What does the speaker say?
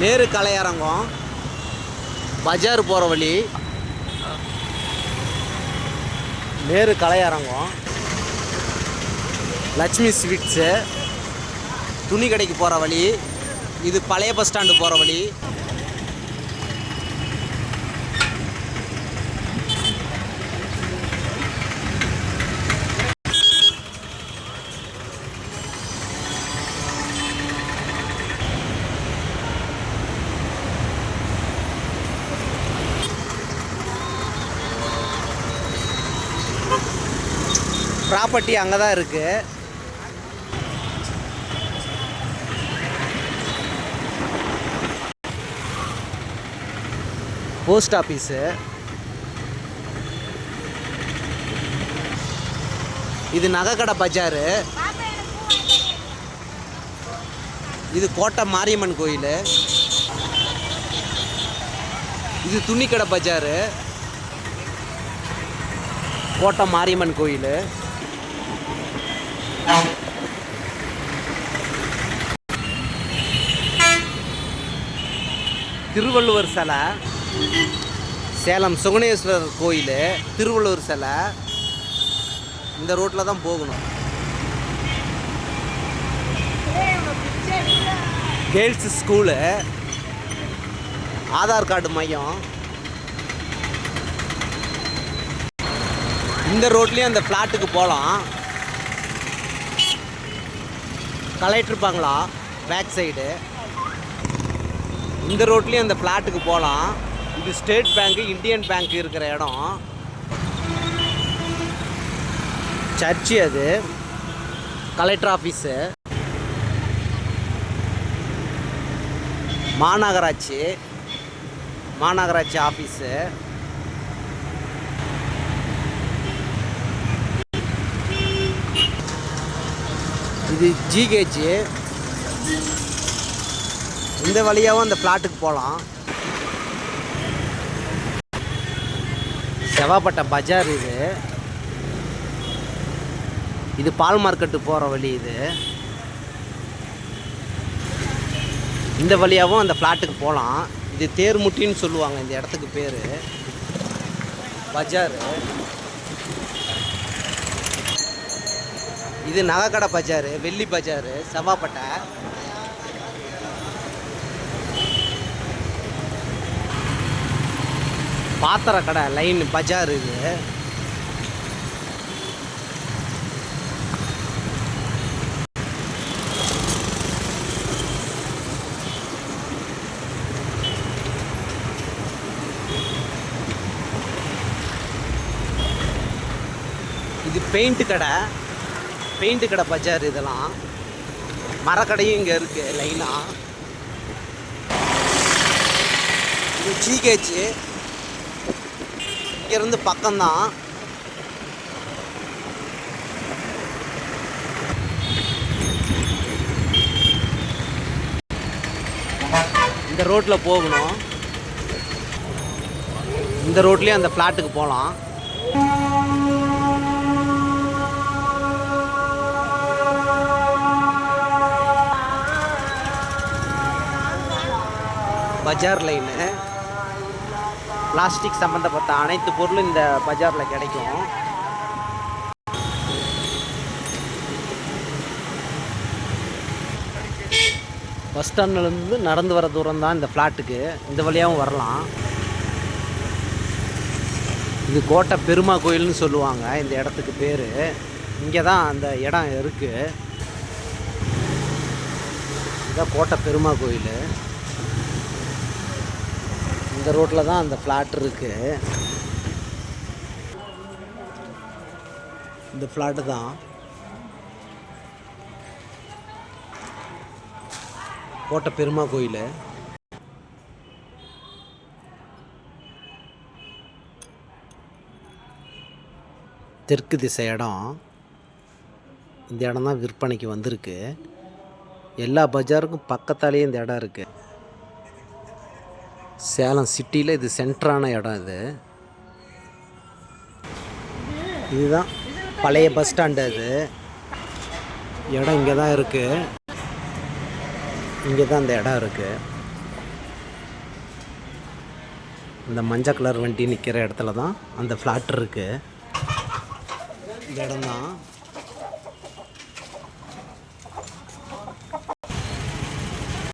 நேரு கலையரங்கம், பஜார் போகிற வழி. நேரு கலையரங்கம், லட்சுமி ஸ்வீட்ஸு, துணி கடைக்கு போகிற வழி. இது பழைய பஸ் ஸ்டாண்டு போகிற வழி. ப்ராப்பர்ட்டி அங்கே தான் இருக்குது. போஸ்ட் ஆஃபீஸு, இது நகைக்கடை பஜாரு. இது கோட்டை மாரியம்மன் கோயில். இது துணிக்கடை பஜாரு, கோட்டை மாரியம்மன் கோயில். திருவள்ளுவர் சிலை, சேலம் சுகணேஸ்வரர் கோயில், திருவள்ளுவர் சிலை. இந்த ரோட்டில் தான் போகணும். கேர்ள்ஸ் ஸ்கூலு, ஆதார் கார்டு மையம். இந்த ரோட்லேயும் அந்த ஃப்ளாட்டுக்கு போகலாம். கலெக்டர் பங்களா பேக் சைடு. இந்த ரோட்லேயும் அந்த ஃப்ளாட்டுக்கு போகலாம். இது ஸ்டேட் பேங்க்கு, இந்தியன் பேங்க் இருக்கிற இடம். சர்ச்சு, அது கலெக்டர் ஆஃபீஸு. மாநகராட்சி ஆஃபீஸு. இது ஜிஹெச். இந்த வழியாகவும் அந்த ஃப்ளாட்டுக்கு போகலாம். செவ்வாப்பட்டை பஜார். இது பால் மார்க்கெட்டு போகிற வழி. இந்த வழியாகவும் அந்த ஃப்ளாட்டுக்கு போகலாம். இது தேர்முட்டின்னு சொல்லுவாங்க இந்த இடத்துக்கு பேர். பஜார். இது நகைக்கடை பஜார், வெள்ளி பஜார், செவ்வாப்பட்டை. பாத்திர கடை லைன் பஜார். இது இது பெயிண்ட் கடை பஜார். இதெல்லாம் மரக்கடையும் இங்கே இருக்குது லைனாக. இது ஜிஹெச். இங்கேருந்து பக்கம்தான். இந்த ரோட்டில் போகணும். இந்த ரோட்லேயும் அந்த ஃப்ளாட்டுக்கு போகலாம். பஜார் லைனு. பிளாஸ்டிக் சம்மந்தப்பட்ட அனைத்து பொருளும் இந்த பஜாரில் கிடைக்கும். பஸ் ஸ்டாண்ட்லேருந்து நடந்து வர தூரம் தான் இந்த ஃப்ளாட்டுக்கு. இந்த வழியாகவும் வரலாம். இது கோட்டை பெருமா கோயில்னு சொல்லுவாங்க இந்த இடத்துக்கு பேர். இங்கே தான் அந்த இடம் இருக்குது. இதுதான் கோட்டை பெருமா கோயில். இந்த ரோட்டில் தான் அந்த ஃப்ளாட் இருக்குது. இந்த ஃப்ளாட்டு தான். கோட்டை பெருமா கோயில். தெற்கு திசை இடம். இந்த இடம் தான் விற்பனைக்கு வந்திருக்கு. எல்லா பஜாருக்கும் பக்கத்தாலேயே இந்த இடம் இருக்குது. சேலம் சிட்டியில் இது சென்டரான இடம். இதுதான் பழைய பஸ் ஸ்டாண்டு. இடம் இங்கே தான் இருக்குது. இங்கே தான் அந்த இடம் இருக்குது. இந்த மஞ்சள் கலர் வண்டி நிற்கிற இடத்துல தான் அந்த ஃப்ளாட் இருக்குது. இந்த இடம் தான்